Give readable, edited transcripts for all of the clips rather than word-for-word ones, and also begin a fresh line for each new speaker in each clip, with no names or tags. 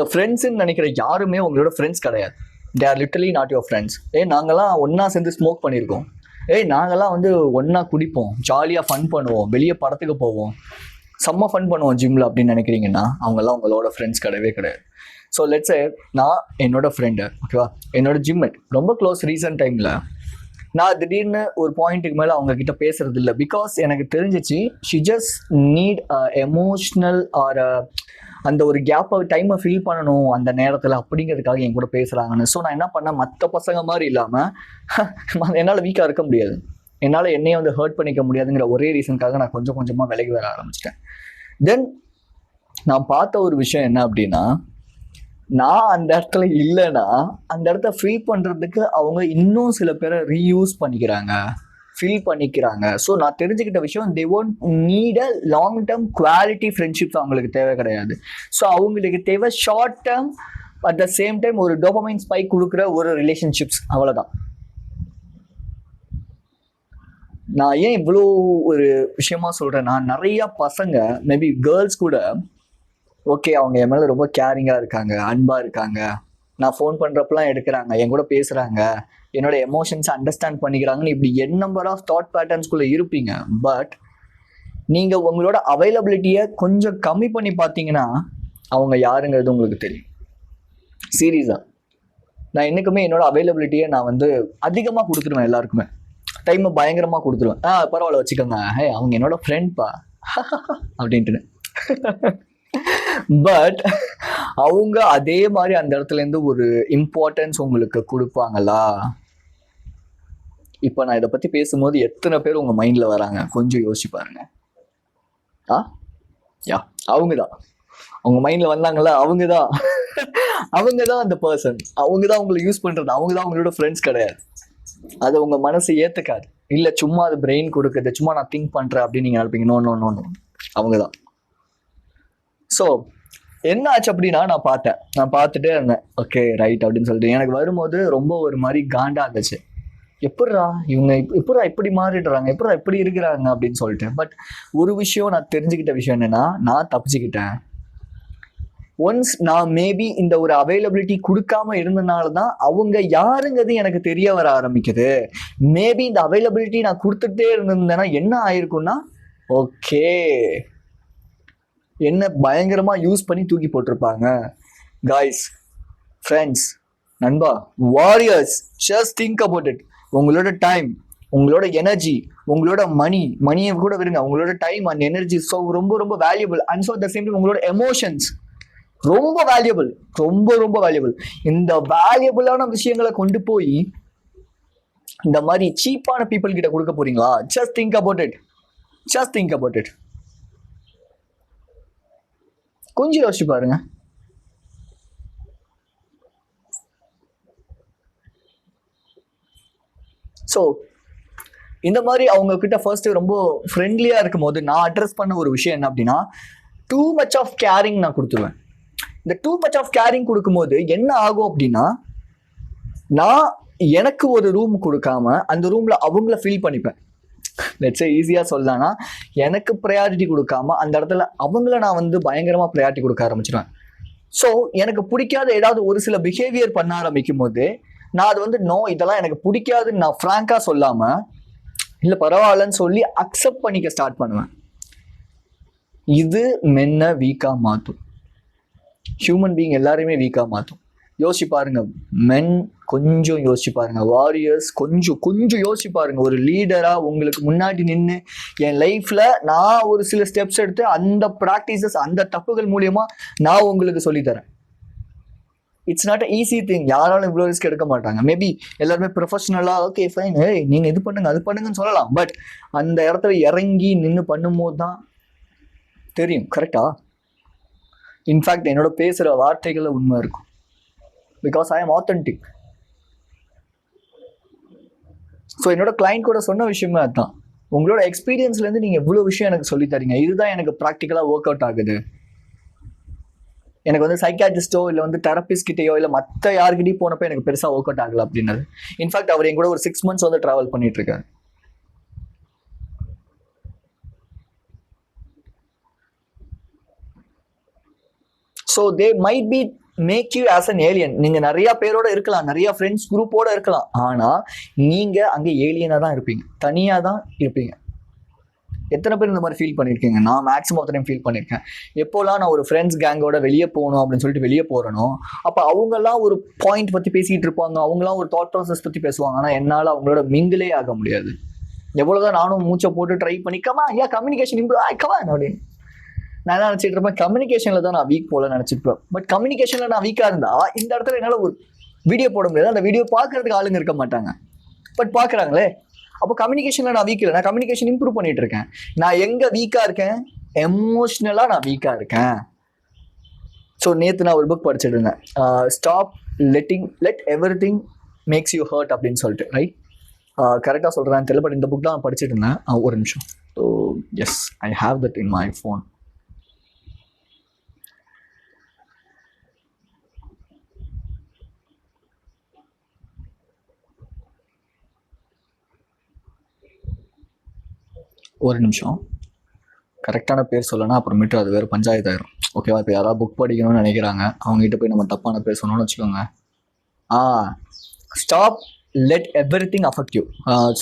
ஃப்ரெண்ட்ஸ்ன்னு நினைக்கிற யாருமே உங்களோட ஃப்ரெண்ட்ஸ் கிடையாது. They are literally not your friends. நாங்கெல்லாம் ஒன்றா சேர்ந்து ஸ்மோக் பண்ணியிருக்கோம். நாங்கெல்லாம் வந்து ஒன்றா குடிப்போம், ஜாலியாக ஃபன் பண்ணுவோம், வெளியே படத்துக்கு போவோம், செம்ம ஃபன் பண்ணுவோம் ஜிம்மில் அப்படின்னு நினைக்கிறீங்கன்னா அவங்கெல்லாம் உங்களோட ஃப்ரெண்ட்ஸ் கிடையவே கிடையாது. ஸோ லெட்ஸ் நான் என்னோட ஃப்ரெண்டு, ஓகேவா, என்னோட ஜிம்மேட் ரொம்ப க்ளோஸ். ரீசன்ட் டைமில் நான் திடீர்னு ஒரு பாயிண்ட்டுக்கு மேலே அவங்க கிட்ட பேசுறது இல்லை. பிகாஸ் எனக்கு தெரிஞ்சிச்சு she just need emotional or அந்த ஒரு கேப்பை டைமை ஃபில் பண்ணணும் அந்த நேரத்தில் அப்படிங்கிறதுக்காக என் கூட பேசுகிறாங்கன்னு. ஸோ நான் என்ன பண்ணேன், மற்ற பசங்க மாதிரி இல்லாமல் என்னால் வீக்காக இருக்க முடியாது, என்னால் என்னையே வந்து ஹர்ட் பண்ணிக்க முடியாதுங்கிற ஒரே ரீசனுக்காக நான் கொஞ்சம் கொஞ்சமாக விலகி வர ஆரம்பிச்சிட்டேன். தென் நான் பார்த்த ஒரு விஷயம் என்ன அப்படின்னா, நான் அந்த இடத்துல இல்லைன்னா அந்த இடத்த ஃபில் பண்ணுறதுக்கு அவங்க இன்னும் சில பேரை ரீயூஸ் பண்ணிக்கிறாங்க, ஃபீல் பண்ணிக்கிறாங்க. ஸோ நான் தெரிஞ்சுக்கிட்ட விஷயம், they won't need a long term quality friendships அவங்களுக்கு தேவை கிடையாது. ஸோ அவங்களுக்கு தேவை short term at the same time ஒரு டோபமைன் ஸ்பைக் கொடுக்குற ஒரு ரிலேஷன்ஷிப்ஸ், அவ்வளோதான். நான் ஏன் இவ்வளோ ஒரு விஷயமா சொல்கிறேன்னா, நிறைய பசங்க மேபி கேர்ள்ஸ் கூட ஓகே அவங்க என் மேலே ரொம்ப கேரிங்காக இருக்காங்க, அன்பாக இருக்காங்க, நான் ஃபோன் பண்ணுறப்பெல்லாம் எடுக்கிறாங்க, என் கூட பேசுகிறாங்க, என்னோட எமோஷன்ஸை அண்டர்ஸ்டாண்ட் பண்ணிக்கிறாங்கன்னு இப்படி என் நம்பர் ஆஃப் தாட் பேட்டர்ன்ஸ்குள்ளே இருப்பீங்க. பட் நீங்கள் உங்களோட அவைலபிலிட்டியை கொஞ்சம் கம்மி பண்ணி பார்த்தீங்கன்னா அவங்க யாருங்கிறது உங்களுக்கு தெரியும். சீரியஸாக நான் என்றைக்குமே என்னோட அவைலபிலிட்டியை நான் வந்து அதிகமாக கொடுத்துருவேன், எல்லாருக்குமே டைமை பயங்கரமாக கொடுத்துருவேன். பரவாயில்ல வச்சுக்கோங்க, அவங்க என்னோட ஃப்ரெண்ட்ப்பா அப்படின்ட்டு. பட் அவங்க அதே மாதிரி அந்த இடத்துலேருந்து ஒரு இம்பார்ட்டன்ஸ் உங்களுக்கு கொடுப்பாங்களா? இப்போ நான் இதை பற்றி பேசும்போது எத்தனை பேர் உங்கள் மைண்டில் வராங்க கொஞ்சம் யோசிச்சு பாருங்க. அவங்க தான் உங்கள் மைண்டில் வந்தாங்களா? அவங்க தான் அந்த பர்சன், அவங்க தான் உங்களை யூஸ் பண்ணுறது, அவங்க தான் உங்களோட ஃப்ரெண்ட்ஸ் கிடையாது. அதை உங்கள் மனசு ஏற்றுக்காது. இல்லை சும்மா அது பிரெயின் கொடுக்குது, சும்மா நான் திங்க் பண்ணுறேன் அப்படின்னு நீங்கள் நினைப்பீங்க. நோ நோ நோ நோ, அவங்க தான். ஸோ என்ன ஆச்சு அப்படின்னா, நான் பார்த்துட்டே இருந்தேன். ஓகே ரைட் அப்படின்னு சொல்லிட்டு எனக்கு வரும்போது ரொம்ப ஒரு மாதிரி காண்டா இருந்துச்சு. எப்படிரா இவங்க இப்படி மாறிடுறாங்க, எப்படிரா இப்படி இருக்கிறாங்க அப்படின்னு சொல்லிட்டு. பட் ஒரு விஷயம் நான் தெரிஞ்சுக்கிட்ட விஷயம் என்னன்னா, நான் தப்பிச்சுக்கிட்டேன். ஒன்ஸ் நான் மேபி இந்த ஒரு அவைலபிலிட்டி கொடுக்காம இருந்தனால தான் அவங்க யாருங்கிறது எனக்கு தெரிய வர ஆரம்பிக்குது. மேபி இந்த அவைலபிலிட்டி நான் கொடுத்துட்டே இருந்திருந்தேன்னா என்ன ஆயிருக்கும்னா, ஓகே என்ன பயங்கரமாக யூஸ் பண்ணி தூக்கி போட்டிருப்பாங்க. காய்ஸ், ஃப்ரெண்ட்ஸ், நண்பா, warriors, just think about it. உங்களோட டைம், உங்களோட எனர்ஜி, உங்களோட மணியை கூட விடுங்க, உங்களோட டைம் அண்ட் எனர்ஜி ஸோ ரொம்ப ரொம்ப valuable. And so at the same time உங்களோட எமோஷன்ஸ் ரொம்ப வேல்யூபிள், ரொம்ப ரொம்ப வேல்யூபிள். இந்த வேல்யூபிளான விஷயங்களை கொண்டு போய் இந்த மாதிரி சீப்பான பீப்புள் கிட்ட கொடுக்க போறீங்களா? Just think about it, just think about it. கொஞ்சம் யோசிச்சு பாருங்க. ஸோ இந்த மாதிரி அவங்க கிட்ட ஃபர்ஸ்ட் ரொம்ப ஃப்ரெண்ட்லியா இருக்கும் போது நான் அட்ரஸ் பண்ண ஒரு விஷயம் என்ன அப்படின்னா, டூ மச் ஆஃப் கேரிங் நான் கொடுத்துருவேன். இந்த டூ மச் ஆஃப் கேரிங் கொடுக்கும்போது என்ன ஆகும் அப்படின்னா, நான் எனக்கு ஒரு ரூம் கொடுக்காம அந்த ரூம்ல அவங்கள ஃபீல் பண்ணிப்பேன். லெட்ஸே ஈஸியாக சொல்லலாம்னா, எனக்கு ப்ரையாரிட்டி கொடுக்காம அந்த இடத்துல அவங்கள நான் வந்து பயங்கரமாக ப்ரையாரிட்டி கொடுக்க ஆரம்பிச்சிடுவேன். ஸோ எனக்கு பிடிக்காத ஏதாவது ஒரு சில பிஹேவியர் பண்ண ஆரம்பிக்கும் போது நான் அது வந்து நோ இதெல்லாம் எனக்கு பிடிக்காதுன்னு நான் ஃப்ராங்காக சொல்லாமல் இல்லை பரவாயில்லன்னு சொல்லி அக்செப்ட் பண்ணிக்க ஸ்டார்ட் பண்ணுவேன். இது மென்னை வீக்காக மாற்றும், ஹியூமன் பீயிங் எல்லாரையுமே வீக்காக மாற்றும். யோசிச்சு பாருங்க, மென் கொஞ்சம் யோசிச்சு பாருங்க, வாரியர்ஸ் கொஞ்சம் யோசிச்சு பாருங்க. ஒரு லீடரா உங்களுக்கு முன்னாடி நின்று என் லைஃப்ல நான் ஒரு சில ஸ்டெப்ஸ் எடுத்து அந்த ப்ராக்டிசஸ் அந்த தப்புகள் மூலியமா நான் உங்களுக்கு சொல்லித்தரேன். It's not a easy thing. யாராலும் இவ்வளோ ரிஸ்க் எடுக்க மாட்டாங்க. மேபி எல்லாருமே ப்ரொஃபஷனலா ஓகே ஃபைன் நீங்க இது பண்ணுங்க அது பண்ணுங்கன்னு சொல்லலாம். பட் அந்த இடத்துல இறங்கி நின்று பண்ணும்போது தான் தெரியும். கரெக்டா? இன்ஃபேக்ட் என்னோட பேசுற வார்த்தைகள்ல உண்மை இருக்கும். பிகாஸ் ஐ ஆம் ஆத்தென்டிக். ஸோ என்னோட கிளைண்ட் கூட சொன்ன விஷயமே அதுதான். உங்களோட எக்ஸ்பீரியன்ஸ்லேருந்து நீங்கள் எவ்வளோ விஷயம் எனக்கு சொல்லி தரீங்க, இதுதான் எனக்கு ப்ராக்டிக்கலாக ஒர்க் அவுட் ஆகுது. எனக்கு வந்து சைக்காட்ரிஸ்டோ இல்லை வந்து தெரபிஸ்ட் கிட்டேயோ இல்லை மற்ற யாருக்கிட்டையும் போனப்போ எனக்கு பெருசாக ஒர்க் அவுட் ஆகலை அப்படின்னது. இன்ஃபேக்ட் அவர் என் கூட ஒரு 6 months வந்து ட்ராவல் பண்ணிட்டு இருக்காரு. So they might be make you as an alien. நீங்க நிறைய பேரோட இருக்கலாம், நிறைய ஃப்ரெண்ட்ஸ் குரூப்போட இருக்கலாம், ஆனா நீங்க அங்க ஏலியனா தான் இருப்பீங்க, தனியா தான் இருப்பீங்க. எத்தனை பேர் இந்த மாதிரி ஃபீல் பண்ணியிருக்கீங்க? நான் மேக்ஸிமம் ஆஃப் டைம் ஃபீல் பண்ணியிருக்கேன். எப்போலாம் நான் ஒரு ஃப்ரெண்ட்ஸ் கேங்கோட வெளியே போகணும் அப்படின்னு சொல்லிட்டு வெளியே போகிறனோ, அப்போ அவங்கெல்லாம் ஒரு பாயிண்ட் பற்றி பேசிகிட்டு இருப்பாங்க, அவங்களாம் ஒரு தாட் ப்ராசஸ் பற்றி பேசுவாங்க. ஆனால் என்னால் அவங்களோட மிங்கிலே ஆக முடியாது. எவ்வளோதான் நானும் மூச்சை போட்டு ட்ரை பண்ணி கம்யூனிகேஷன் இம்ப்ரூவ் கமான் அப்படின்னு நான் என்ன நினச்சிட்டு இருப்பேன், கம்யூனிகேஷனில் தான் நான் வீக் போல நினச்சிருப்பேன். பட் கம்யூனிகேஷனில் நான் வீக்காக இருந்தால் இந்த இடத்துல என்னால் ஒரு வீடியோ போட முடியாது. அந்த வீடியோ பார்க்கறதுக்கு ஆளுங்க இருக்க மாட்டாங்க, பட் பார்க்குறாங்களே. அப்போ கம்யூனிகேஷனில் நான் வீக் இல்லை, நான் கம்யூனிகேஷன் இம்ப்ரூவ் பண்ணிட்டு இருக்கேன். நான் எங்கே வீக்காக இருக்கேன்? எமோஷ்னலாக நான் வீக்காக இருக்கேன். ஸோ நேற்று நான் ஒரு புக் படிச்சுட்டு இருந்தேன், stop let everything makes you hurt அப்படின்னு சொல்லிட்டு, ரைட்? கரெக்டாக சொல்கிறேன் தெரியல, பட் இந்த புக் தான் படிச்சுட்டு இருந்தேன். ஒரு நிமிஷம். So yes, I have that in my phone. ஒரு நிமிஷம், கரெக்டான பேர் சொல்லனா அப்புறமேட்டு அது வேறு பஞ்சாயத்து ஆயிரும். ஓகேவா? இப்போ யாராவது புக் படிக்கணும்னு நினைக்கிறாங்க, அவங்ககிட்ட போய் நம்ம தப்பான பேர் சொன்னோம்னு வச்சுக்கோங்க. Stop let every thing affect you.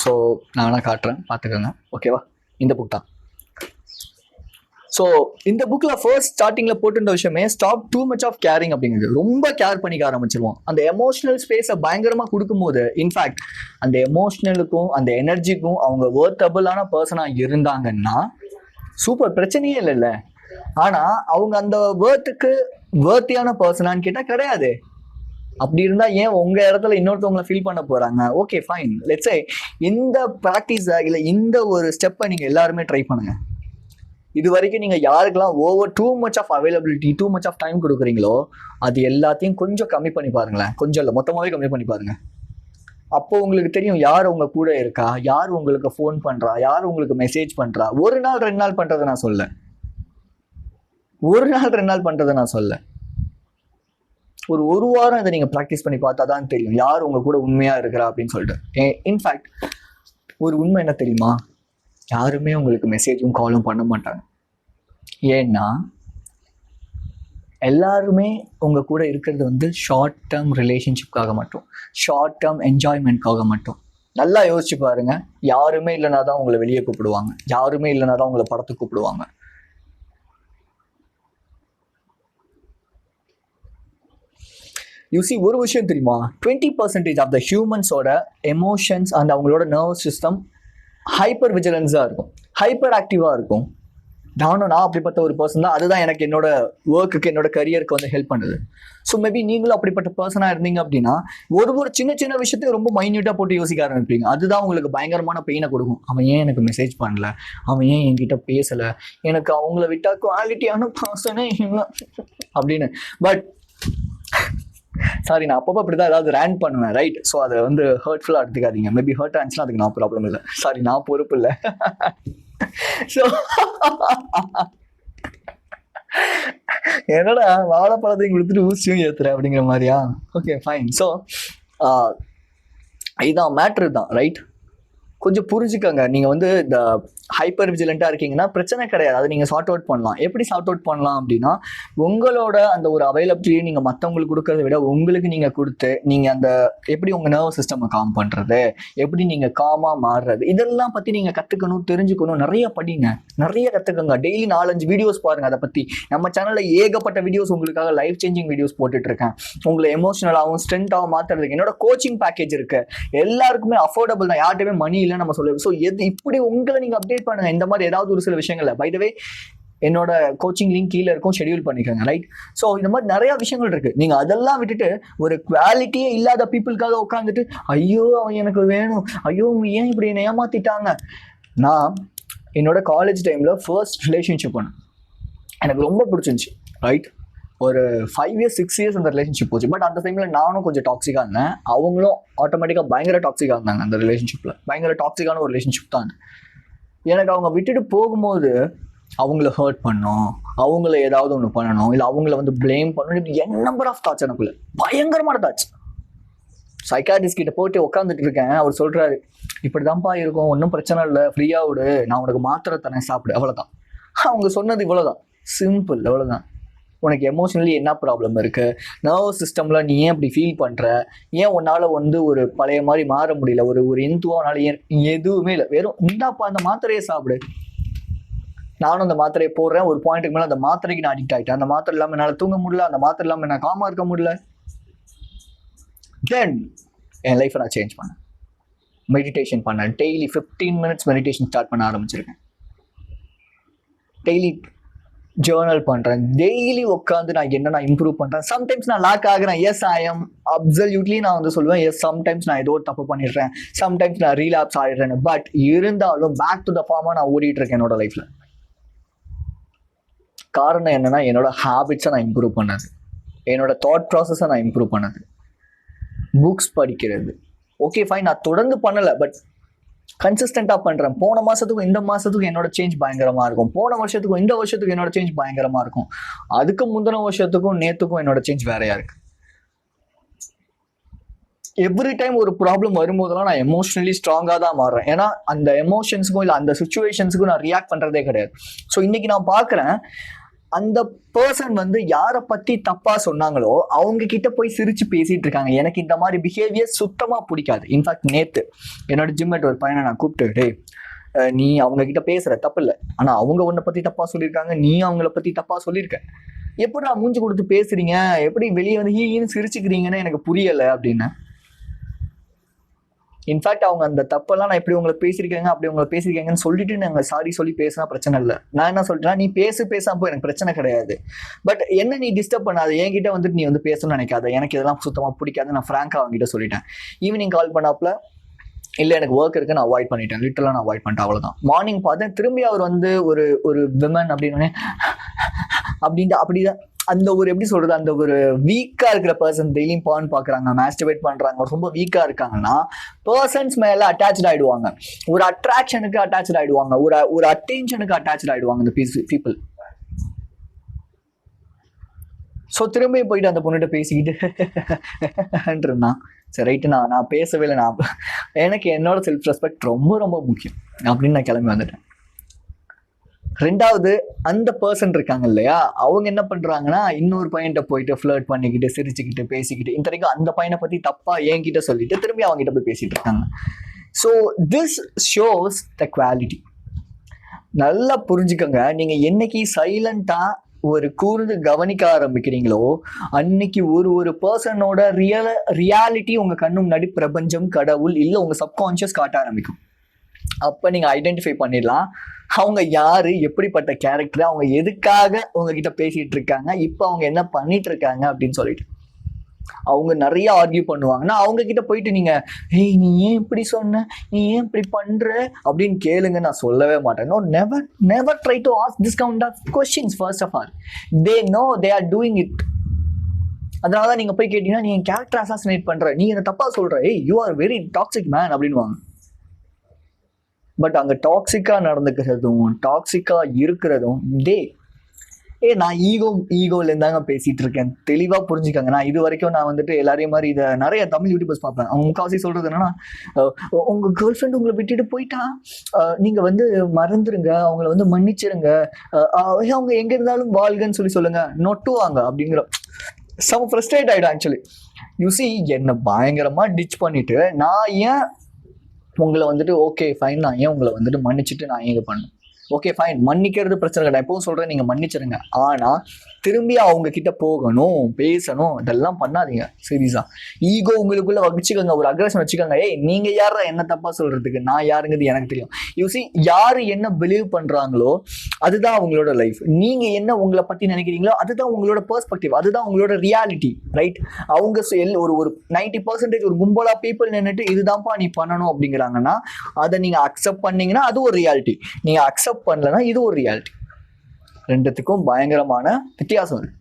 So நான் வேணால் காட்டுறேன், பார்த்துக்கோங்க. ஓகேவா? இந்த புக் தான். ஸோ இந்த புக்கில் ஃபர்ஸ்ட் ஸ்டார்டிங்கில் போட்டுருந்த விஷயமே stop too much of caring அப்படிங்கிறது. ரொம்ப கேர் பண்ணிக்க ஆரம்பிச்சிருவோம். அந்த எமோஷனல் ஸ்பேஸை பயங்கரமாக கொடுக்கும்போது, இன்ஃபேக்ட் அந்த எமோஷ்னலுக்கும் அந்த எனர்ஜிக்கும் அவங்க வேர்த்தபிளான பர்சனாக இருந்தாங்கன்னா சூப்பர், பிரச்சனையே இல்லைல்ல. ஆனால் அவங்க அந்த வேர்த்தியான பர்சனான்னு கேட்டால் கிடையாது. அப்படி இருந்தால் ஏன் உங்கள் இடத்துல இன்னொருத்தவங்களை ஃபீல் பண்ண போகிறாங்க? ஓகே ஃபைன், லெட்ஸ் சே இந்த ப்ராக்டிஸை இல்லை இந்த ஒரு ஸ்டெப்பை நீங்கள் எல்லாருமே ட்ரை பண்ணுங்கள். இது வரைக்கும் நீங்கள் யாருக்கெல்லாம் over too much of availability, too much of time கொடுக்குறீங்களோ அது எல்லாத்தையும் கொஞ்சம் கம்மி பண்ணி பாருங்களேன். கொஞ்சம் இல்லை, மொத்தமாகவே கம்மி பண்ணி பாருங்கள். அப்போ உங்களுக்கு தெரியும் யார் உங்க கூட இருக்கா, யார் உங்களுக்கு ஃபோன் பண்ணுறா, யார் உங்களுக்கு மெசேஜ் பண்ணுறா. ஒரு நாள் 2 நாள் பண்ணுறதை நான் சொல்ல, ஒரு நாள் 2 நாள் பண்ணுறதை நான் சொல்ல, ஒரு வாரம் இதை நீங்கள் ப்ராக்டிஸ் பண்ணி பார்த்தா தான் தெரியும் யார் உங்க கூட உண்மையாக இருக்கிறா அப்படின்னு சொல்லிட்டு. இன்ஃபேக்ட் ஒரு உண்மை என்ன தெரியுமா? யாருமே உங்களுக்கு மெசேஜும் காலும் பண்ண மாட்டாங்க. ஏன்னா எல்லாருமே உங்கள் கூட இருக்கிறது வந்து ஷார்ட் டேர்ம் ரிலேஷன்ஷிப்காக மட்டும், ஷார்ட் டேர்ம் என்ஜாய்மெண்ட்காக மட்டும். நல்லா யோசிச்சு பாருங்க. யாருமே இல்லைனா தான் உங்களை வெளியே கூப்பிடுவாங்க, யாருமே இல்லைனா தான் உங்களை படத்துக்கு கூப்பிடுவாங்க. யூசி ஒரு விஷயம் தெரியுமா? 20% ஆஃப் த ஹியூமன்ஸோட எமோஷன்ஸ் அண்ட் அவங்களோட நர்வஸ் சிஸ்டம் ஹைப்பர் விஜிலன்ஸாக இருக்கும், ஹைப்பர் ஆக்டிவாக இருக்கும். நான் அப்படிப்பட்ட ஒரு பர்சன் தான். அதுதான் எனக்கு என்னோட ஒர்க்குக்கு, என்னோட கரியருக்கு வந்து ஹெல்ப் பண்ணுது. ஸோ மேபி நீங்களும் அப்படிப்பட்ட பர்சனாக இருந்தீங்க அப்படின்னா ஒரு சின்ன சின்ன விஷயத்தையும் ரொம்ப மைன்யூட்டாக போட்டு யோசிக்க ஆரம்பிப்பீங்க. அதுதான் உங்களுக்கு பயங்கரமான பெயினை கொடுக்கும். அவன் ஏன் எனக்கு மெசேஜ் பண்ணல, அவன் ஏன் என்கிட்ட பேசலை, எனக்கு அவங்கள விட்டா குவாலிட்டியான பர்சனே இல்லை அப்படின்னு. பட் சாரி, நான் அப்பப்போ அப்படி தான் ஏதாவது ரேண்ட் பண்ணுவேன், ரைட்? ஸோ அதை வந்து ஹர்ட்ஃபுல்லாக எடுத்துக்காதீங்க. மேபி ஹர்ட் ஆச்சுன்னா அதுக்கு நான் ப்ராப்ளம் இல்லை, சாரி, நான் பொறுப்பு இல்லை. ஸோ என்னடா வாழைப்பழத்தையும் கொடுத்துட்டு ஊசியும் ஏற்றுறேன் அப்படிங்கிற மாதிரியா? Okay fine. ஸோ இதுதான் மேட்ரு தான், ரைட்? கொஞ்சம் புரிஞ்சுக்கோங்க. நீங்கள் வந்து இந்த ஹைப்பர் விஜிலண்ட்டாக இருக்கீங்கன்னா பிரச்சனை கிடையாது, அதை நீங்கள் சார்ட் அவுட் பண்ணலாம். எப்படி சார்ட் அவுட் பண்ணலாம் அப்படின்னா, உங்களோட அந்த ஒரு அவைலபிலிட்டியை நீங்கள் மற்றவங்களுக்கு கொடுக்கறத விட உங்களுக்கு நீங்கள் கொடுத்து, நீங்கள் அந்த எப்படி உங்கள் நர்வஸ் சிஸ்டம் காம் பண்ணுறது, எப்படி நீங்கள் காமாக மாறுறது, இதெல்லாம் பற்றி நீங்கள் கற்றுக்கணும், தெரிஞ்சுக்கணும். நிறைய படிங்க, நிறைய கற்றுக்கோங்க. டெய்லி 4-5 வீடியோஸ் பாருங்கள் அதை பற்றி. நம்ம சேனலில் ஏகப்பட்ட வீடியோஸ் உங்களுக்காக லைஃப் சேஞ்சிங் வீடியோஸ் போட்டுட்ருக்கேன். உங்களை எமோஷனலாகவும் ஸ்ட்ரென்த்தாகவும் மாற்றுறதுக்கு என்னோட கோச்சிங் பேக்கேஜ் இருக்குது. எல்லாருக்குமே அஃபோர்டபுள் தான், யார்கிட்டயுமே மணி இல்லை நம்ம சொல்லுவோம். ஸோ இப்படி உங்களை நீங்கள் அப்டேட் பண்ணுங்க. இந்த மாதிரி ஏதாவது ஒரு சில விஷயங்கள்ல, பை த வே என்னோட கோச்சிங் லிங்க் கீழே இருக்கும், ஷெடியூல் பண்ணிக்கோங்க, ரைட்? ஸோ இந்த மாதிரி நிறைய விஷயங்கள் இருக்கு. நீங்க அதெல்லாம் விட்டுட்டு ஒரு குவாலிட்டியே இல்லாத பீப்புளுக்காக உட்காந்துட்டு ஐயோ அவன் எனக்கு வேணும், ஐயோ ஏன் இப்படி என்னை ஏமாத்திட்டாங்க. நான் என்னோட காலேஜ் டைம்ல ஃபர்ஸ்ட் ரிலேஷன்ஷிப் பண்ணேன், எனக்கு ரொம்ப பிடிச்சிருந்துச்சு, ரைட்? ஒரு 5 years 6 years அந்த ரிலேஷன்ஷிப் போச்சு. பட் அந்த டைமில் நானும் கொஞ்சம் டாக்ஸிக்காக இருந்தேன், அவங்களும் ஆட்டோமேட்டிக்காக பயங்கர டாக்ஸிக்காக இருந்தாங்க. அந்த ரிலேஷன்ஷிப்பில் பயங்கர டாக்ஸிக்கான ஒரு ரிலேஷன்ஷிப் தான். எனக்கு அவங்க விட்டுட்டு போகும்போது அவங்கள ஹர்ட் பண்ணணும், அவங்கள ஏதாவது ஒன்று பண்ணணும், இல்லை அவங்கள வந்து பிளேம் பண்ணணும், இப்படி நம்பர் ஆஃப் தாட்ஸ் எனக்குள்ள, பயங்கரமான தாட்ஸ். சைக்காட்ரிஸ்ட் கிட்ட போட்டு உட்காந்துட்டு இருக்கேன். அவர் சொல்கிறாரு, இப்படி தான்ப்பா இருக்கும், ஒன்றும் பிரச்சனை இல்லை, ஃப்ரீயாக விடு, நான் உனக்கு மாத்திரை தரேன், சாப்பிடு, அவ்வளோதான். அவங்க சொன்னது இவ்வளோதான், சிம்பிள், அவ்வளோதான். உனக்கு எமோஷனலி என்ன ப்ராப்ளம் இருக்குது, நர்வஸ் சிஸ்டமில் நீ ஏன் இப்படி ஃபீல் பண்ணுற, ஏன் உன்னால் வந்து ஒரு பழைய மாதிரி மாற முடியல, ஒரு இந்துவானால ஏன் எதுவுமே இல்லை, வெறும் இந்தாப்பா அந்த மாத்திரையை சாப்பிடு. நானும் அந்த மாத்திரையை போடுறேன், ஒரு பாயிண்ட்டுக்கு மேலே அந்த மாத்திரைக்கு நான் அடிக்ட் ஆகிட்டேன். அந்த மாத்திரை இல்லாமல் என்னால் தூங்க முடியல, அந்த மாத்திரை இல்லாமல் நான் காமாக இருக்க முடியல. தென் என் லைஃப்பை நான் சேஞ்ச் பண்ணேன். மெடிடேஷன் பண்ணேன். டெய்லி 15 minutes மெடிடேஷன் ஸ்டார்ட் பண்ண ஆரம்பிச்சிருக்கேன். டெய்லி ஜேர்னல் பண்ணுறேன். டெய்லி உட்காந்து நான் என்ன நான் இம்ப்ரூவ் பண்ணுறேன். சம்டைம்ஸ் நான் லாக் ஆகுறேன். எஸ் ஐ எம் அப்சல்யூட்லி நான் வந்து சொல்லுவேன் எஸ். சம்டைம்ஸ் நான் ஏதோ தப்பு பண்ணிடுறேன், சம்டைம்ஸ் நான் ரீலாப்ஸ் ஆகிடுறேன். பட் இருந்தாலும் பேக் டு த ஃபார்மாக நான் ஓடிட்டு இருக்கேன் என்னோட லைஃப்பில். காரணம் என்னன்னா, என்னோட ஹேபிட்ஸை நான் இம்ப்ரூவ் பண்ணது, என்னோட தாட் ப்ராசஸை நான் இம்ப்ரூவ் பண்ணது, புக்ஸ் படிக்கிறது. ஓகே ஃபைன், நான் தொடர்ந்து பண்ணலை, பட் கன்சிஸ்டண்டாக பண்ணுறேன். போன மாதத்துக்கும் இந்த மாதத்துக்கும் என்னோட சேஞ்ச் பயங்கரமாக இருக்கும். போன வருஷத்துக்கும் இந்த வருஷத்துக்கும் என்னோட சேஞ்ச் பயங்கரமாக இருக்கும். அதுக்கு முந்தின வருஷத்துக்கும் நேற்றுக்கும் என்னோட சேஞ்ச் வேறையாக இருக்கு. எவ்ரி டைம் ஒரு ப்ராப்ளம் வரும்போதெல்லாம் நான் எமோஷனலி ஸ்ட்ராங்காக தான் மாறுறேன். ஏன்னா அந்த எமோஷன்ஸுக்கும் இல்லை அந்த சுச்சுவேஷன்ஸுக்கும் நான் ரியாக்ட் பண்ணுறதே கிடையாது. ஸோ இன்னைக்கு நான் பார்க்குறேன், அந்த பர்சன் வந்து யாரை பற்றி தப்பாக சொன்னாங்களோ அவங்க கிட்ட போய் சிரிச்சு பேசிட்டு இருக்காங்க. எனக்கு இந்த மாதிரி பிஹேவியர் சுத்தமாக பிடிக்காது. இன்ஃபேக்ட் நேற்று என்னோட ஜிம்மேட் ஒரு பையனை நான் கூப்பிட்டு, நீ அவங்க கிட்ட பேசுற தப்பு இல்லை, ஆனால் அவங்க உன்னை பற்றி தப்பாக சொல்லியிருக்காங்க, நீ அவங்கள பற்றி தப்பாக சொல்லியிருக்க, எப்படி நான் மூஞ்சி கொடுத்து பேசுறீங்க, எப்படி வெளியே வந்து ஹீன்னு சிரிச்சுக்கிறீங்கன்னு எனக்கு புரியலை அப்படின்னு. இன்ஃபேக்ட் அவங்க அந்த தப்பெல்லாம் நான் எப்படி உங்களை பேசியிருக்காங்க அப்படி உங்களை பேசியிருக்காங்கன்னு சொல்லிட்டு நாங்கள் சாரி சொல்லி பேசினா பிரச்சனை இல்லை. நான் என்ன சொல்லிட்டேன்னா, நீ பேசாம போய் எனக்கு பிரச்சனை கிடையாது, பட் என்ன நீ டிஸ்டர்ப் பண்ணாத, என்கிட்ட வந்துட்டு நீ வந்து பேசணும்னு நினைக்காத, எனக்கு இதெல்லாம் சுத்தமாக பிடிக்காது. நான் ஃப்ராங்காக அவங்ககிட்ட சொல்லிட்டேன். ஈவினிங் கால் பண்ணாப்புல இல்லை எனக்கு ஒர்க் இருக்கு, நான் அவாய்ட் பண்ணிட்டேன். லிட்டரலாக நான் அவாய்ட் பண்ணிட்டேன், அவ்வளோதான். மார்னிங் பார்த்தேன், திரும்பி அவர் வந்து ஒரு விமன் அப்படின்னு அப்படிதான் அந்த ஒரு எப்படி சொல்றது, அந்த ஒரு வீக்கா இருக்கிற பர்சன் டெய்லியும் பான் பாக்குறாங்க, மாஸ்டர்பேட் பண்றாங்க, ரொம்ப வீக்கா இருக்காங்கன்னா பர்சன்ஸ் மேல அட்டாச் ஆயிடுவாங்க, ஒரு அட்ராக்ஷனுக்கு அட்டாச் ஆயிடுவாங்க, ஒரு அட்டென்ஷனுக்கு அட்டாச் ஆயிடுவாங்க இந்த பீப்புள். ஸோ திரும்பி போயிட்டு அந்த பொண்ணுகிட்ட பேசிக்கிட்டு இருந்தான். சரி ரைட்டு, நான் பேசவே இல்லை. எனக்கு என்னோட செல்ஃப் ரெஸ்பெக்ட் ரொம்ப ரொம்ப முக்கியம் அப்படின்னு நான் கிளம்பி வந்துட்டேன். ரெண்டாவது, அந்த பர்சன் இருக்காங்க இல்லையா, அவங்க என்ன பண்றாங்கன்னா, இன்னொரு பையன்கிட்ட போயிட்டு ஃப்ளர்ட் பண்ணிக்கிட்டு சிரிச்சுக்கிட்டு பேசிக்கிட்டு இத்தனைக்கும் அந்த பையனை பத்தி தப்பா என்கிட்ட சொல்லிட்டு திரும்பி அவங்க கிட்ட போய் பேசிட்டு இருக்காங்க. So this shows the quality. நல்லா புரிஞ்சுக்கோங்க, நீங்க என்னைக்கு சைலண்டா ஒரு கூர்ந்து கவனிக்க ஆரம்பிக்கிறீங்களோ அன்னைக்கு ஒரு பர்சனோட ரியாலிட்டி உங்க கண்ணு முன்னாடி பிரபஞ்சம், கடவுள் இல்லை உங்க சப்கான்ஷியஸ் காட்ட ஆரம்பிக்கும். அப்ப நீங்க ஐடென்டிஃபை பண்ணிடலாம் அவங்க யாரு, எப்படிப்பட்ட கேரக்டர், அவங்க எதுக்காக உங்ககிட்ட பேசிட்டு இருக்காங்க, இப்போ அவங்க என்ன பண்ணிட்டு இருக்காங்க அப்படின்னு சொல்லிட்டு. அவங்க நிறைய ஆர்கியூ பண்ணுவாங்கன்னா அவங்க கிட்ட போயிட்டு நீங்க ஏய் நீ ஏன் இப்படி சொன்ன, நீ ஏன் இப்படி பண்ற அப்படின்னு கேளுங்க. நான் சொல்லவே மாட்டேன். No, never try to ask this kind of questions. First of all, they know they are doing it. அதனாலதான் நீங்க போய் கேட்டீங்கன்னா நீங்க கேரக்டர் அசாசினேட் பண்ற, நீ என்ன தப்பா சொல்ற, ஏய் you are very toxic man அப்படின்வாங்க. பட் அங்கே டாக்ஸிக்காக நடந்துக்கிறதும் டாக்ஸிக்காக இருக்கிறதும் நான் ஈகோலேருந்தாங்க பேசிகிட்டு இருக்கேன். தெளிவாக புரிஞ்சுக்காங்க. நான் இது வரைக்கும் நான் வந்துட்டு எல்லாரையும் மாதிரி இதை நிறைய தமிழ் யூடியூபர்ஸ் பார்ப்பேன். அவங்க முக்கால்வாசி சொல்கிறது என்னன்னா, உங்கள் கேர்ள் ஃப்ரெண்ட் உங்களை விட்டுட்டு போயிட்டா நீங்கள் வந்து மறந்துருங்க, அவங்கள வந்து மன்னிச்சிருங்க, அவங்க எங்கே இருந்தாலும் வாழ்கன்னு சொல்லுங்க, நொட்டுவாங்க அப்படிங்கிற சம் ஃப்ரஸ்ட்ரேட் ஆகிடும். ஆக்சுவலி யூசி என்னை பயங்கரமாக டிச் பண்ணிவிட்டு நான் ஏன் உங்களை வந்துட்டு ஓகே ஃபைன், நான் ஏன் உங்களை வந்துட்டு மன்னிச்சுட்டு நான் ஏன் இது பண்ணேன். ஓகே ஃபைன், மன்னிக்கிறது பிரச்சனை கிடையாது, எப்பவும் சொல்கிறேன் நீங்கள் மன்னிச்சிருங்க. ஆனால் திரும்பி அவங்க கிட்ட போகணும், பேசணும், இதெல்லாம் பண்ணாதீங்க. சீரியஸா ஈகோ உங்களுக்குள்ள வச்சுக்கோங்க, ஒரு அக்ரஷன் வச்சுக்கோங்க. ஏய் நீங்கள் யாரா என்ன தப்பாக சொல்கிறதுக்கு, நான் யாருங்கிறது எனக்கு தெரியும். யூசி யார் என்ன பிலீவ் பண்ணுறாங்களோ அதுதான் அவங்களோட லைஃப். நீங்கள் என்ன உங்களை பற்றி நினைக்கிறீங்களோ அதுதான் உங்களோட பெர்ஸ்பெக்டிவ், அதுதான் உங்களோட ரியாலிட்டி, ரைட்? அவங்க ஒரு 90% ஒரு கும்பலா பீப்புள் நின்றுட்டு இதுதான்ப்பா நீ பண்ணணும் அப்படிங்கிறாங்கன்னா அதை நீங்கள் அக்செப்ட் பண்ணீங்கன்னா அது ஒரு ரியாலிட்டி, நீங்கள் அக்செப்ட் பண்ணலன்னா இது ஒரு ரியாலிட்டி. ரெண்டுத்துக்கும் பயங்கரமான வித்தியாசம் இருக்கு.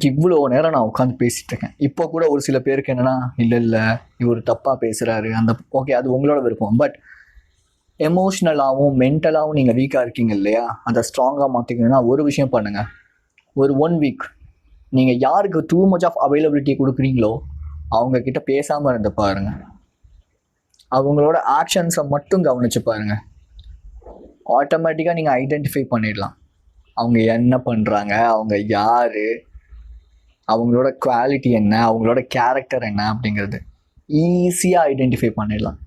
இவ்வளோ நேரம் நான் உட்காந்து பேசிட்டு இருக்கேன். இப்போ கூட ஒரு சில பேருக்கு என்னன்னா, இல்லை இவர் தப்பா பேசுறாரு, அந்த ஓகே அது உங்களோட விருப்பம். பட் எமோஷ்னலாகவும் மென்டலாகவும் நீங்கள் வீக்காக இருக்கீங்க இல்லையா, அதை ஸ்ட்ராங்காக மாற்றிக்கணும்னா ஒரு விஷயம் பண்ணுங்க. ஒரு 1 வீக் நீங்கள் யாருக்கு டூ மச் ஆஃப் அவைலபிலிட்டி கொடுக்குறீங்களோ அவங்க கிட்ட பேசாமல் இருந்து பாருங்க. அவங்களோட ஆக்ஷன்ஸை மட்டும் கவனிச்சு பாருங்க, ஆட்டோமேட்டிக்காக நீங்கள் ஐடென்டிஃபை பண்ணிடலாம் அவங்க என்ன பண்ணுறாங்க, அவங்க யார், அவங்களோட குவாலிட்டி என்ன, அவங்களோட கேரக்டர் என்ன அப்படிங்கிறது ஈஸியாக ஐடென்டிஃபை பண்ணிடலாம்.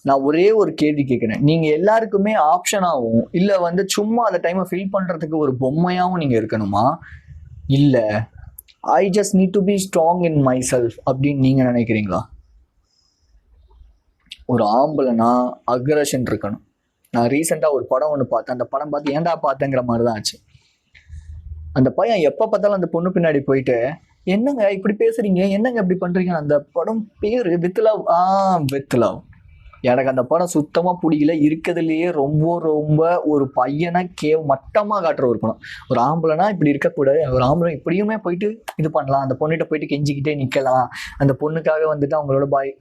நான் ஒரே ஒரு கேள்வி கேட்குறேன், நீங்கள் எல்லாருக்குமே ஆப்ஷனாகவும் இல்லை சும்மா அந்த டைமை ஃபில் பண்ணுறதுக்கு ஒரு பொம்மையாகவும் நீங்கள் இருக்கணுமா, இல்லை I just need to be strong in my self அப்படின்னு நீங்கள் நினைக்கிறீங்களா? ஒரு ஆம்பளைனா அக்ரஷன் இருக்கணும். நான் ரீசெண்டாக ஒரு படம் ஒன்று பார்த்தேன், அந்த படம் பார்த்து ஏன்டா பார்த்தேங்கிற மாதிரி தான் ஆச்சு. அந்த பையன் எப்போ பார்த்தாலும் அந்த பொண்ணு பின்னாடி போயிட்டு என்னங்க இப்படி பேசுறீங்க, என்னங்க இப்படி பண்ணுறீங்க. அந்த படம் bear with love. With love. எனக்கு அந்த படம் சுத்தமாக பிடிக்கல. இருக்கிறதுலையே ரொம்ப ரொம்ப ஒரு பையனை மட்டமாக காட்டுற ஒரு படம். ஒரு ஆம்பளைனா இப்படி இருக்கக்கூடாது, ஒரு ஆம்பளை இப்படியுமே போயிட்டு இது பண்ணலாம், அந்த பொண்ணுகிட்ட போயிட்டு கெஞ்சிக்கிட்டே நிற்கலாம், அந்த பொண்ணுக்காக அவங்களோட பாய்.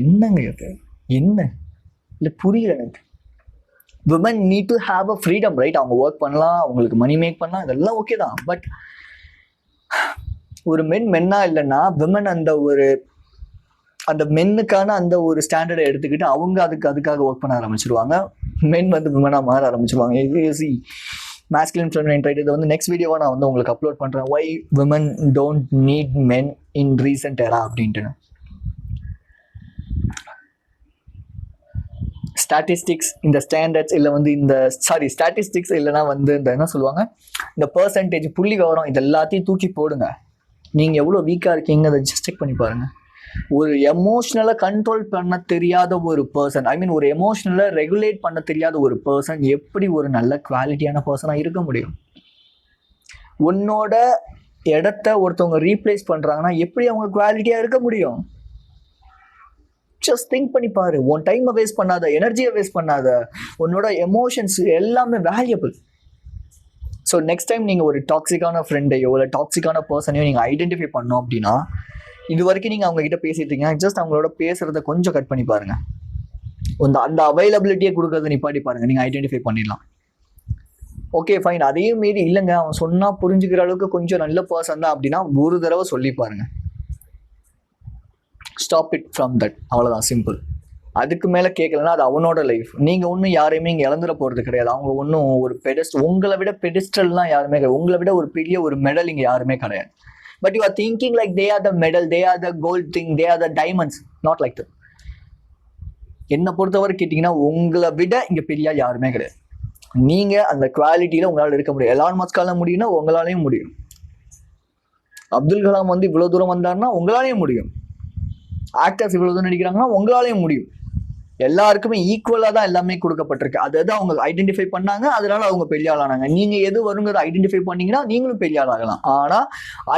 என்னங்க இது, என்ன இல்லை புரியல எனக்கு. Women need to have a freedom, right? அவங்க ஒர்க் பண்ணலாம், அவங்களுக்கு மணி மேக் பண்ணலாம், இதெல்லாம் ஓகே தான். பட் ஒரு மென்னா இல்லைன்னா விமன் அந்த மென்னுக்கான அந்த ஒரு ஸ்டாண்டர்டை எடுத்துக்கிட்டு அவங்க அதுக்காக ஒர்க் பண்ண ஆரம்பிச்சிருவாங்க. மென் விமனாக மாற ஆரம்பிச்சிருவாங்க. இது மேஸ்குலின் ஃபெமினைன் ரைட். இதை நெக்ஸ்ட் வீடியோவாக நான் உங்களுக்கு அப்லோட் பண்ணுறேன். Why women don't need men in recent era அப்படின்ட்டு. ஸ்டாட்டிஸ்டிக்ஸ், இந்த ஸ்டாண்டர்ட்ஸ் இல்லை இந்த ஸ்டாட்டிஸ்டிக்ஸ் இல்லைனா இந்த என்ன சொல்லுவாங்க, இந்த பர்சன்டேஜ், புள்ளி விவரம், இது எல்லாத்தையும் தூக்கி போடுங்க. நீங்கள் எவ்வளோ வீக்காக இருக்கீங்க அதை ஜஸ்ட் செக் பண்ணி பாருங்கள். ஒரு எமோஷ்னலை கண்ட்ரோல் பண்ண தெரியாத ஒரு பர்சன், ஒரு எமோஷ்னலை ரெகுலேட் பண்ண தெரியாத ஒரு பர்சன் எப்படி ஒரு நல்ல குவாலிட்டியான பர்சனாக இருக்க முடியும்? உன்னோட இடத்த ஒருத்தவங்க ரீப்ளேஸ் பண்ணுறாங்கன்னா எப்படி அவங்க குவாலிட்டியாக இருக்க முடியும்? ஜஸ்ட் திங்க் பண்ணி பாரு. உன் டைமை வேஸ்ட் பண்ணாத, எனர்ஜியை வேஸ்ட் பண்ணாத. உன்னோட எமோஷன்ஸ் எல்லாமே வேல்யூபிள். ஸோ நெக்ஸ்ட் டைம் நீங்கள் ஒரு டாக்ஸிக்கான ஃப்ரெண்டையோ இல்லை டாக்ஸிக்கான பர்சனையோ நீங்கள் ஐடென்டிஃபை பண்ணோம் அப்படின்னா, இது வரைக்கும் நீங்கள் அவங்ககிட்ட பேசிட்டு இருக்கீங்க, ஜஸ்ட் அவங்களோட பேசுறத கொஞ்சம் கட் பண்ணி பாருங்க. அந்த அவைலபிலிட்டியை கொடுக்கறத நிப்பாட்டி பாருங்க, நீங்கள் ஐடென்டிஃபை பண்ணிடலாம். ஓகே ஃபைன், அதையும் மீறி இல்லைங்க அவன் சொன்னால் புரிஞ்சுக்கிற அளவுக்கு கொஞ்சம் நல்ல பர்சன் தான் அப்படின்னா ஒரு தடவை சொல்லி பாருங்க. Stop it from that. அவ்வளோதான், சிம்பிள். அதுக்கு மேலே கேட்கலன்னா அது அவனோட லைஃப். நீங்கள் ஒன்றும் யாரையுமே இங்கே இழந்துட போகிறது கிடையாது. அவங்க ஒன்றும் ஒரு உங்களை விட பெடிஸ்டல்லாம் யாருமே கிடையாது. உங்களை விட ஒரு பெரிய ஒரு மெடல் இங்கே யாருமே கிடையாது. But you are thinking like they are the medal, they are the gold thing, they are the diamonds. Not like that. என்னை பொறுத்தவரை கேட்டிங்கன்னா உங்களை விட இங்கே பெரிய யாருமே கிடையாது. நீங்கள் அந்த குவாலிட்டியில் உங்களால் இருக்க முடியும். எலான் மஸ்கால முடியும்னா உங்களாலையும் முடியும். அப்துல் கலாம் இவ்வளோ தூரம் வந்தாருன்னா உங்களாலையும் முடியும். ஆக்டர்ஸ் இவ்வளோ தூரம் நடிக்கிறாங்கன்னா உங்களாலையும் முடியும். எல்லாருக்குமே ஈக்குவலாக தான் எல்லாமே கொடுக்கப்பட்டிருக்கு. அதை தான் அவங்க ஐடென்டிஃபை பண்ணாங்க, அதனால அவங்க பெரிய ஆளானாங்க. நீங்கள் எது வருங்கிறத ஐடென்டிஃபை பண்ணீங்கன்னா நீங்களும் பெரிய ஆளாகலாம். ஆனால்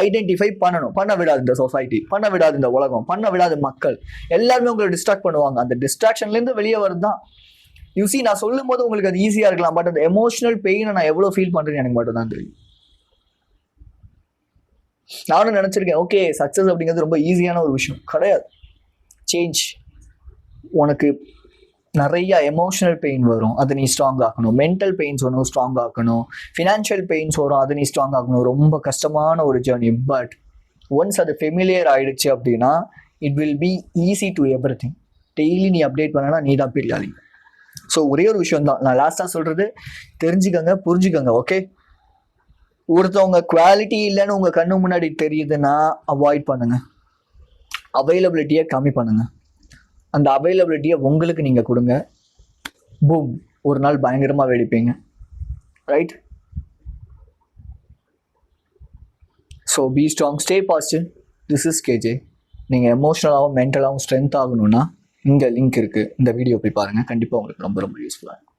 ஐடென்டிஃபை பண்ண விடாது இந்த சொசைட்டி, பண்ண விடாது இந்த உலகம், பண்ண விடாது மக்கள். எல்லாருமே உங்களை டிஸ்ட்ராக்ட் பண்ணுவாங்க. அந்த டிஸ்ட்ராக்ஷன்லேருந்து வெளியே வருது தான் யூசி. நான் சொல்லும் போது உங்களுக்கு அது ஈஸியாக இருக்கலாம், பட் அந்த எமோஷனல் பெயினை நான் எவ்வளோ ஃபீல் பண்ணுறேன்னு எனக்கு மட்டும் தான் தெரியும். நானும் நினச்சிருக்கேன், ஓகே சக்ஸஸ் அப்படிங்கிறது ரொம்ப ஈஸியான ஒரு விஷயம் கிடையாது. சேஞ்ச், உனக்கு நிறைய எமோஷனல் பெயின் வரும், அதை நீ ஸ்ட்ராங் ஆக்கணும். மென்டல் பெயின்ஸ் வரும், ஸ்ட்ராங் ஆக்கணும். ஃபினான்ஷியல் பெயின்ஸ் வரும், அதை நீ ஸ்ட்ராங் ஆக்கணும். ரொம்ப கஷ்டமான ஒரு ஜேர்னி. பட் ஒன்ஸ் அது ஃபெமிலியர் ஆகிடுச்சு அப்படின்னா it will be easy to every thing. Daily நீ அப்டேட் பண்ணனா நீ தான் பெரியாளி. ஸோ ஒரே ஒரு விஷயம் தான் நான் லாஸ்ட்டாக சொல்கிறது, தெரிஞ்சுக்கங்க, புரிஞ்சுக்கங்க. ஓகே, ஒருத்தவங்க குவாலிட்டி இல்லைன்னு உங்கள் கண்ணு முன்னாடி தெரியுதுன்னா அவாய்ட் பண்ணுங்க. அவைலபிலிட்டியை கம்மி பண்ணுங்க. அந்த அவைலபிலிட்டியை உங்களுக்கு நீங்கள் கொடுங்க. பூம், ஒரு நாள் பயங்கரமாக வெடிப்பீங்க. Right? So be strong, stay positive. This is KJ. நீங்கள் எமோஷ்னலாகவும் மென்டலாகவும் ஸ்ட்ரென்த் ஆகணும்னா இங்கே லிங்க் இருக்குது, இந்த வீடியோ போய் பாருங்கள். கண்டிப்பாக உங்களுக்கு ரொம்ப ரொம்ப யூஸ்ஃபுல்லாக இருக்கும்.